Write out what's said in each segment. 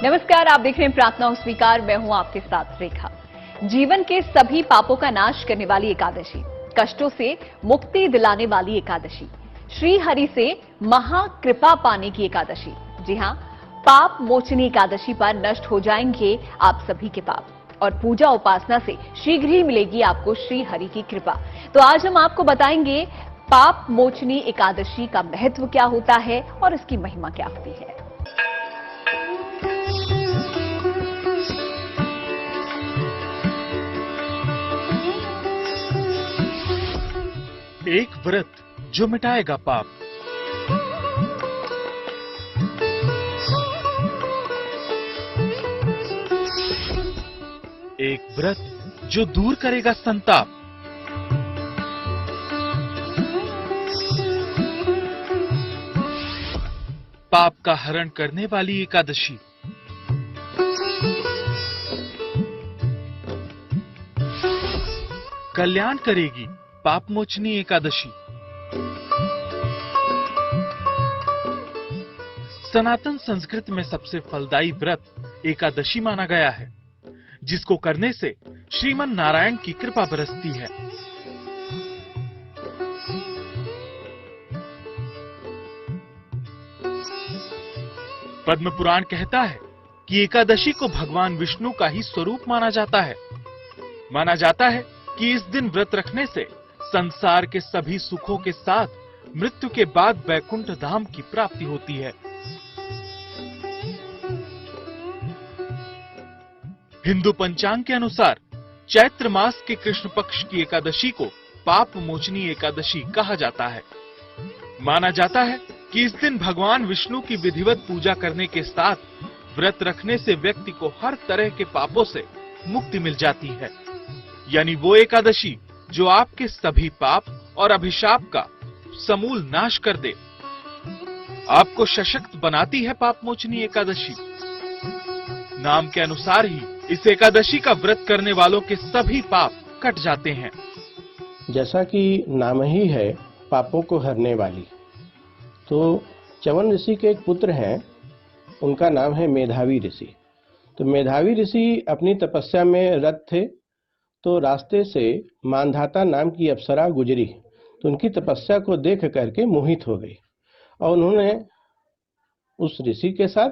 नमस्कार, आप देख रहे हैं प्रार्थना और स्वीकार। मैं हूं आपके साथ रेखा। जीवन के सभी पापों का नाश करने वाली एकादशी, कष्टों से मुक्ति दिलाने वाली एकादशी, श्री हरि से महाकृपा पाने की एकादशी। जी हां, पाप मोचनी एकादशी पर नष्ट हो जाएंगे आप सभी के पाप और पूजा उपासना से शीघ्र ही मिलेगी आपको श्री हरि की कृपा। तो आज हम आपको बताएंगे पाप मोचनी एकादशी का महत्व क्या होता है और इसकी महिमा क्या होती है। एक व्रत जो मिटाएगा पाप। एक व्रत जो दूर करेगा संताप। पाप का हरण करने वाली एकादशी। कल्याण करेगी पाप मोचनी एकादशी। सनातन संस्कृत में सबसे फलदायी व्रत एकादशी माना गया है, जिसको करने से श्रीमन नारायण की कृपा बरसती है। पद्म पुराण कहता है कि एकादशी को भगवान विष्णु का ही स्वरूप माना जाता है। माना जाता है कि इस दिन व्रत रखने से संसार के सभी सुखों के साथ मृत्यु के बाद वैकुंठ धाम की प्राप्ति होती है। हिंदू पंचांग के अनुसार चैत्र मास के कृष्ण पक्ष की एकादशी को पाप मोचनी एकादशी कहा जाता है। माना जाता है कि इस दिन भगवान विष्णु की विधिवत पूजा करने के साथ व्रत रखने से व्यक्ति को हर तरह के पापों से मुक्ति मिल जाती है। यानी वो एकादशी जो आपके सभी पाप और अभिशाप का समूल नाश कर दे। आपको सशक्त बनाती है पाप मोचनी एकादशी। नाम के अनुसार ही इस एकादशी का व्रत करने वालों के सभी पाप कट जाते हैं। जैसा कि नाम ही है पापों को हरने वाली, तो च्यवन ऋषि के एक पुत्र हैं, उनका नाम है मेधावी ऋषि। तो मेधावी ऋषि अपनी तपस्या में रत थे, तो रास्ते से मानधाता नाम की अप्सरा गुजरी, तो उनकी तपस्या को देख करके मोहित हो गई और उन्होंने उस ऋषि के साथ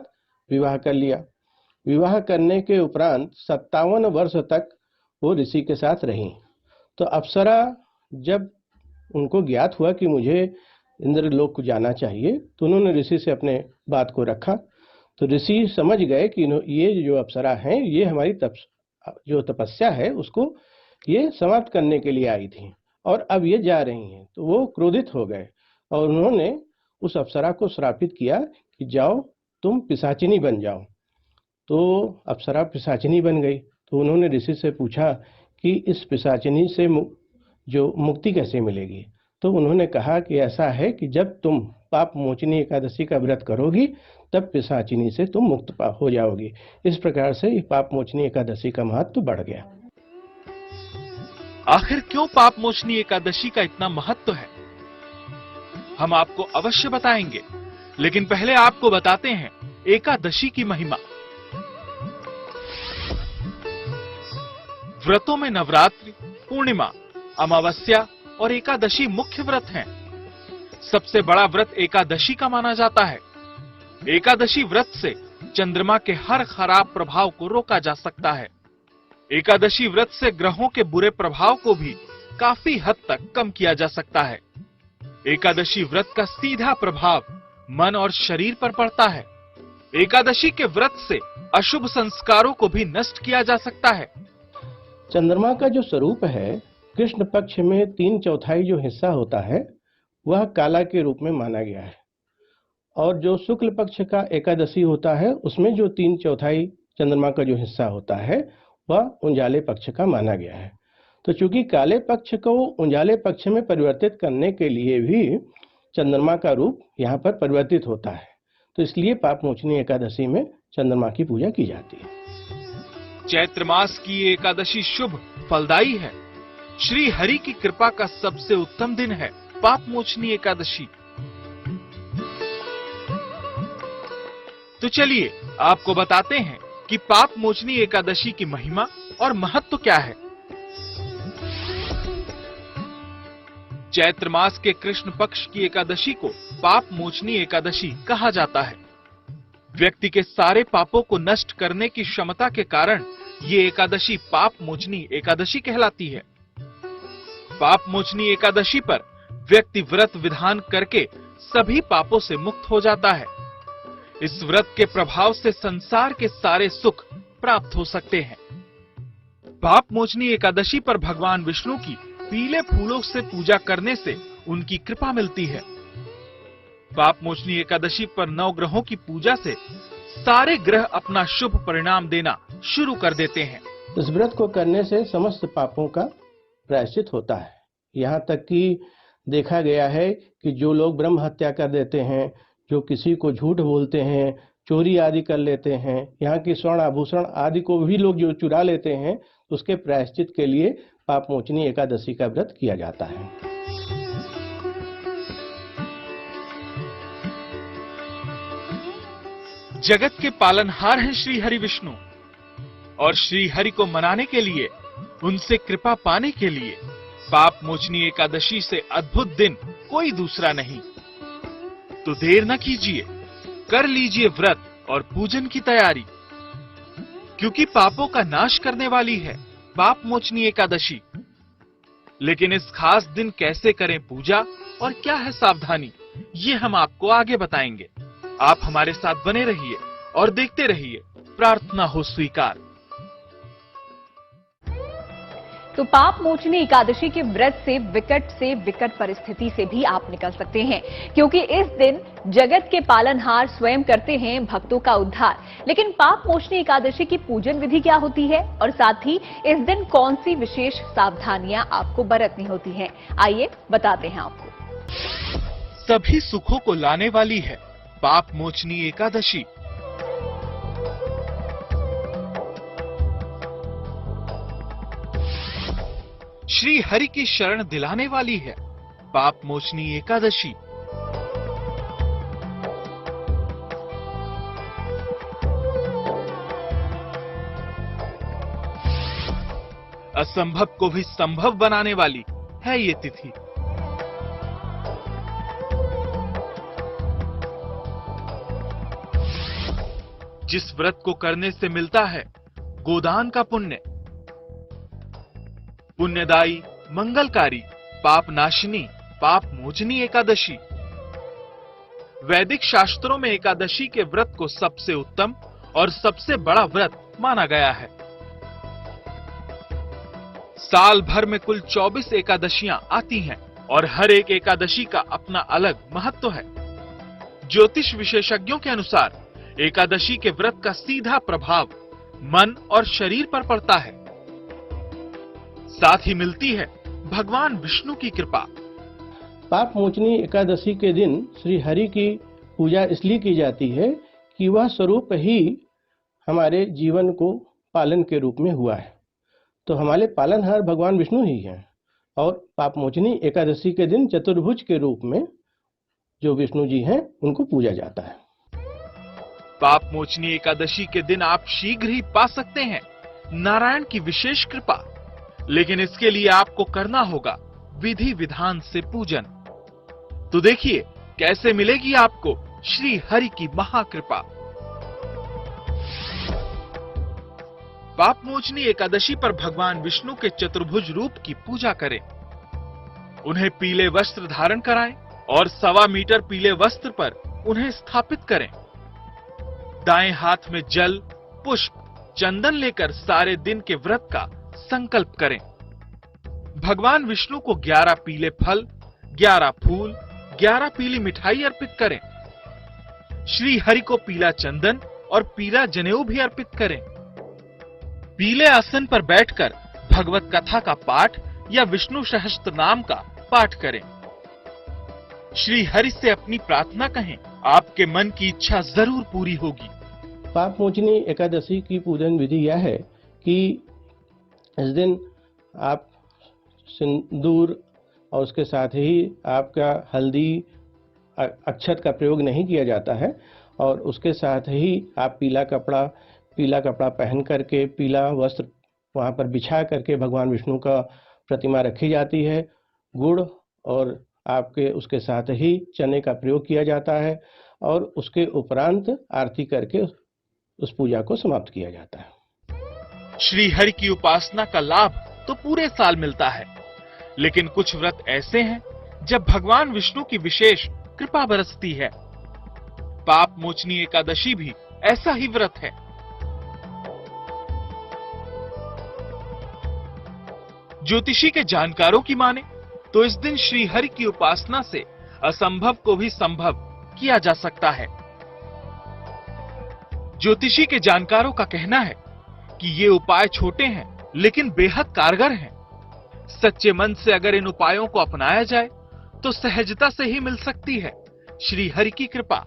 विवाह कर लिया। विवाह करने के उपरांत 57 वर्ष तक वो ऋषि के साथ रहीं। तो अप्सरा जब उनको ज्ञात हुआ कि मुझे इंद्रलोक को जाना चाहिए, तो उन्होंने ऋषि से अपने बात को रखा। तो ऋषि समझ गए कि ये जो अप्सरा हैं, ये हमारी जो तपस्या है उसको ये समाप्त करने के लिए आई थी और अब ये जा रही हैं। तो वो क्रोधित हो गए और उन्होंने उस अप्सरा को श्रापित किया कि जाओ तुम पिशाचिनी बन जाओ। तो अप्सरा पिशाचिनी बन गई। तो उन्होंने ऋषि से पूछा कि इस पिशाचिनी से जो मुक्ति कैसे मिलेगी। तो उन्होंने कहा कि ऐसा है कि जब तुम पाप मोचनी एकादशी का व्रत करोगी तब पिशाचिनी से तुम मुक्त हो जाओगी। इस प्रकार से पाप मोचनी एकादशी का महत्व बढ़ गया। आखिर क्यों पाप मोचनी एकादशी का इतना महत्व है, हम आपको अवश्य बताएंगे, लेकिन पहले आपको बताते हैं एकादशी की महिमा। व्रतों में नवरात्रि, पूर्णिमा, अमावस्या और एकादशी मुख्य व्रत हैं। सबसे बड़ा व्रत एकादशी का माना जाता है। एकादशी व्रत से चंद्रमा के हर खराब प्रभाव को रोका जा सकता है। एकादशी व्रत से ग्रहों के बुरे प्रभाव को भी काफी हद तक कम किया जा सकता है। एकादशी व्रत का सीधा प्रभाव मन और शरीर पर पड़ता है। एकादशी के व्रत से अशुभ संस्कारों को भी नष्ट किया जा सकता है। चंद्रमा का जो स्वरूप है, कृष्ण पक्ष में 3/4 जो हिस्सा होता है वह काला के रूप में माना गया है, और जो शुक्ल पक्ष का एकादशी होता है उसमें जो 3/4 चंद्रमा का जो हिस्सा होता है वह उंजाले पक्ष का माना गया है। तो चूंकि काले पक्ष को उंजाले पक्ष में परिवर्तित करने के लिए भी चंद्रमा का रूप यहाँ पर परिवर्तित होता है, तो इसलिए पाप मोचनी एकादशी में चंद्रमा की पूजा की जाती है। चैत्र मास की एकादशी शुभ फलदायी है। श्री हरि की कृपा का सबसे उत्तम दिन है पाप मोचनी एकादशी। तो चलिए आपको बताते हैं कि पाप मोचनी एकादशी की महिमा और महत्व क्या है। चैत्र मास के कृष्ण पक्ष की एकादशी को पाप मोचनी एकादशी कहा जाता है। व्यक्ति के सारे पापों को नष्ट करने की क्षमता के कारण ये एकादशी पाप मोचनी एकादशी कहलाती है। पाप मोचनी एकादशी पर व्यक्ति व्रत विधान करके सभी पापों से मुक्त हो जाता है। इस व्रत के प्रभाव से संसार के सारे सुख प्राप्त हो सकते हैं। पाप मोचनी एकादशी पर भगवान विष्णु की पीले फूलों से पूजा करने से उनकी कृपा मिलती है। पाप मोचनी एकादशी पर नवग्रहों की पूजा से सारे ग्रह अपना शुभ परिणाम देना शुरू कर देते हैं। इस व्रत को करने से समस्त पापों का प्रायश्चित होता है। यहाँ तक कि देखा गया है कि जो लोग ब्रह्म हत्या कर देते हैं, जो किसी को झूठ बोलते हैं, चोरी आदि कर लेते हैं, यहाँ की स्वर्ण आभूषण आदि को भी लोग जो चुरा लेते हैं, उसके प्रायश्चित के लिए पाप मोचनी एकादशी का व्रत किया जाता है। जगत के पालनहार हैं श्री हरि विष्णु, और श्री हरि को मनाने के लिए, उनसे कृपा पाने के लिए पाप मोचनी एकादशी से अद्भुत दिन कोई दूसरा नहीं। तो देर न कीजिए, कर लीजिए व्रत और पूजन की तैयारी, क्योंकि पापों का नाश करने वाली है पाप मोचनी एकादशी। लेकिन इस खास दिन कैसे करें पूजा और क्या है सावधानी, ये हम आपको आगे बताएंगे। आप हमारे साथ बने रहिए और देखते रहिए प्रार्थना हो स्वीकार। तो पाप मोचनी एकादशी के व्रत से विकट परिस्थिति से भी आप निकल सकते हैं, क्योंकि इस दिन जगत के पालनहार स्वयं करते हैं भक्तों का उद्धार। लेकिन पाप मोचनी एकादशी की पूजन विधि क्या होती है और साथ ही इस दिन कौन सी विशेष सावधानियां आपको बरतनी होती हैं, आइए बताते हैं आपको। सभी सुखों को लाने वाली है पाप मोचनी एकादशी। श्री हरि की शरण दिलाने वाली है पाप मोचनी एकादशी। असंभव को भी संभव बनाने वाली है ये तिथि। जिस व्रत को करने से मिलता है गोदान का पुण्य, पुण्यदायी, मंगलकारी, पाप नाशिनी, पाप मोचनी एकादशी। वैदिक शास्त्रों में एकादशी के व्रत को सबसे उत्तम और सबसे बड़ा व्रत माना गया है। साल भर में कुल 24 एकादशियां आती हैं और हर एक एकादशी का अपना अलग महत्व है। ज्योतिष विशेषज्ञों के अनुसार एकादशी के व्रत का सीधा प्रभाव मन और शरीर पर पड़ता है। साथ ही मिलती है भगवान विष्णु की कृपा। पाप मोचनी एकादशी के दिन श्री हरि की पूजा इसलिए की जाती है कि वह स्वरूप ही हमारे जीवन को पालन के रूप में हुआ है। तो हमारे पालनहार भगवान विष्णु ही हैं, और पाप मोचनी एकादशी के दिन चतुर्भुज के रूप में जो विष्णु जी हैं उनको पूजा जाता है। पाप मोचनी एकादशी के दिन आप शीघ्र ही पा सकते हैं नारायण की विशेष कृपा, लेकिन इसके लिए आपको करना होगा विधि विधान से पूजन। तो देखिए कैसे मिलेगी आपको श्री हरि की महाकृपा। पाप मोचनी एकादशी पर भगवान विष्णु के चतुर्भुज रूप की पूजा करें। उन्हें पीले वस्त्र धारण कराएं और 1.25 मीटर पीले वस्त्र पर उन्हें स्थापित करें। दाएं हाथ में जल, पुष्प, चंदन लेकर सारे दिन के व्रत का संकल्प करें। भगवान विष्णु को 11 पीले फल, 11 फूल, 11 पीली मिठाई अर्पित करें। श्री हरि को पीला चंदन और पीला जनेऊ भी अर्पित करें। पीले आसन पर बैठकर भगवत कथा का पाठ या विष्णु सहस्त्र नाम का पाठ करें। श्री हरि से अपनी प्रार्थना कहें, आपके मन की इच्छा जरूर पूरी होगी। पाप मोचनी एकादशी की पूजन विधि यह है कि इस दिन आप सिंदूर और उसके साथ ही आपका हल्दी, अक्षत का प्रयोग नहीं किया जाता है, और उसके साथ ही आप पीला कपड़ा पहन करके, पीला वस्त्र वहाँ पर बिछा करके भगवान विष्णु का प्रतिमा रखी जाती है। गुड़ और आपके उसके साथ ही चने का प्रयोग किया जाता है और उसके उपरांत आरती करके उस पूजा को समाप्त किया जाता है। श्री हरि की उपासना का लाभ तो पूरे साल मिलता है, लेकिन कुछ व्रत ऐसे हैं जब भगवान विष्णु की विशेष कृपा बरसती है। पाप मोचनी एकादशी भी ऐसा ही व्रत है। ज्योतिषी के जानकारों की माने तो इस दिन श्री हरि की उपासना से असंभव को भी संभव किया जा सकता है। ज्योतिषी के जानकारों का कहना है कि ये उपाय छोटे हैं लेकिन बेहद कारगर हैं। सच्चे मन से अगर इन उपायों को अपनाया जाए तो सहजता से ही मिल सकती है श्री हरि की कृपा।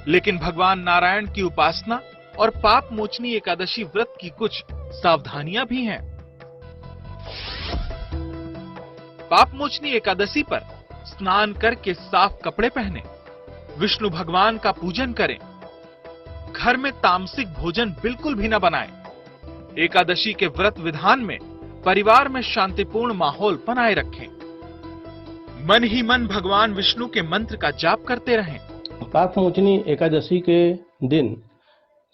लेकिन भगवान नारायण की उपासना और पाप मोचनी एकादशी व्रत की कुछ सावधानियां भी हैं। पाप मोचनी एकादशी पर स्नान करके साफ कपड़े पहने, विष्णु भगवान का पूजन करें, घर में तामसिक भोजन बिल्कुल भी न बनाएं। एकादशी के व्रत विधान में परिवार में शांतिपूर्ण माहौल बनाए रखें। मन ही मन भगवान विष्णु के मंत्र का जाप करते रहें। पाप मोचनी एकादशी के दिन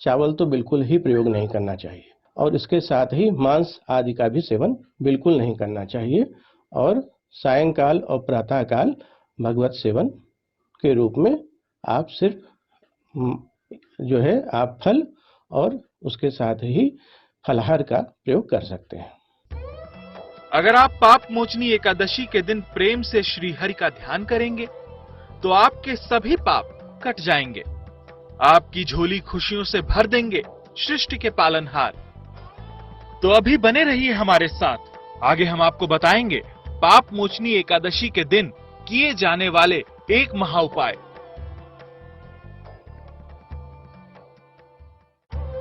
चावल तो बिल्कुल ही प्रयोग नहीं करना चाहिए और इसके साथ ही मांस आदि का भी सेवन बिल्कुल नहीं करना चाहिए और सायंकाल और प्रातःकाल भगवत सेवन के रूप में आप सिर्फ जो है आप फल और उसके साथ ही फलाहार का प्रयोग कर सकते हैं। अगर आप पाप मोचनी एकादशी के दिन प्रेम से श्री हरि का ध्यान करेंगे तो आपके सभी पाप कट जाएंगे। आपकी झोली खुशियों से भर देंगे सृष्टि के पालनहार। तो अभी बने रहिए हमारे साथ, आगे हम आपको बताएंगे पाप मोचनी एकादशी के दिन किए जाने वाले एक महा उपाय।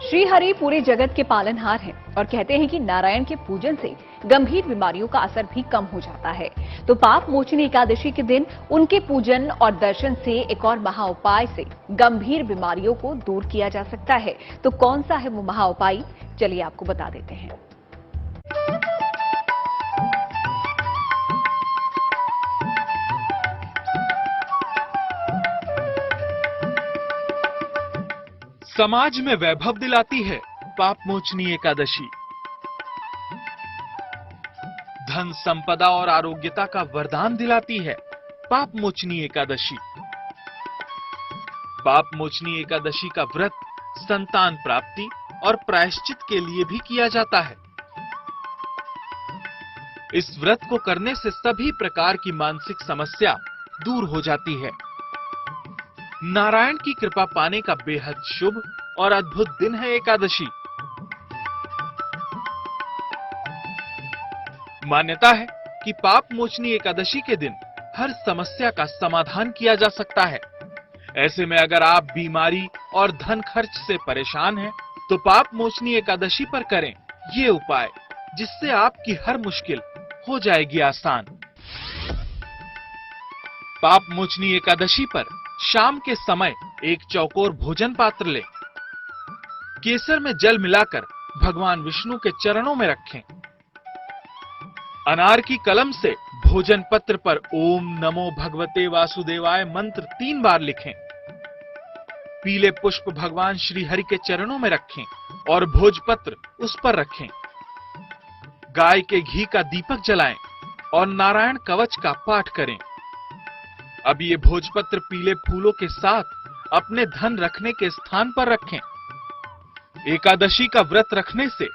श्री हरि पूरे जगत के पालनहार हैं और कहते हैं कि नारायण के पूजन से गंभीर बीमारियों का असर भी कम हो जाता है। तो पाप मोचनी एकादशी के दिन उनके पूजन और दर्शन से एक और महा उपाय से गंभीर बीमारियों को दूर किया जा सकता है। तो कौन सा है वो महा उपाय, चलिए आपको बता देते हैं। समाज में वैभव दिलाती है पाप मोचनी एकादशी। धन संपदा और आरोग्यता का वरदान दिलाती है पाप मोचनी एकादशी। पाप मोचनी एकादशी का व्रत संतान प्राप्ति और प्रायश्चित के लिए भी किया जाता है। इस व्रत को करने से सभी प्रकार की मानसिक समस्या दूर हो जाती है। नारायण की कृपा पाने का बेहद शुभ और अद्भुत दिन है एकादशी। मान्यता है कि पाप मोचनी एकादशी के दिन हर समस्या का समाधान किया जा सकता है। ऐसे में अगर आप बीमारी और धन खर्च से परेशान हैं, तो पाप मोचनी एकादशी पर करें ये उपाय, जिससे आपकी हर मुश्किल हो जाएगी आसान। पाप मोचनी एकादशी पर शाम के समय एक चौकोर भोजन पात्र लें। केसर में जल मिलाकर भगवान विष्णु के चरणों में रखें। अनार की कलम से भोजन पत्र पर ओम नमो भगवते वासुदेवाय मंत्र 3 बार लिखें। पीले पुष्प भगवान श्री हरि के चरणों में रखें और भोजपत्र उस पर रखें। गाय के घी का दीपक जलाएं और नारायण कवच का पाठ करें। अब ये भोजपत्र पीले फूलों के साथ अपने धन रखने के स्थान पर रखें। एकादशी का व्रत रखने से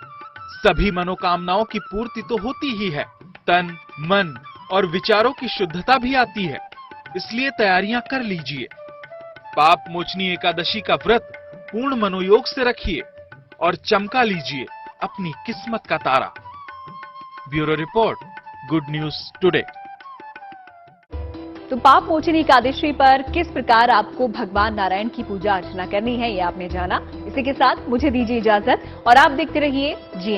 सभी मनोकामनाओं की पूर्ति तो होती ही है, तन, मन और विचारों की शुद्धता भी आती है। इसलिए तैयारियां कर लीजिए। पाप मोचनी एकादशी का व्रत पूर्ण मनोयोग से रखिए और चमका लीजिए अपनी किस्मत का तारा। Bureau report, good news today. तो पाप मोचनी एकादशी पर किस प्रकार आपको भगवान नारायण की पूजा अर्चना करनी है, ये आपने जाना। इसी के साथ मुझे दीजिए इजाजत और आप देखते रहिए जी।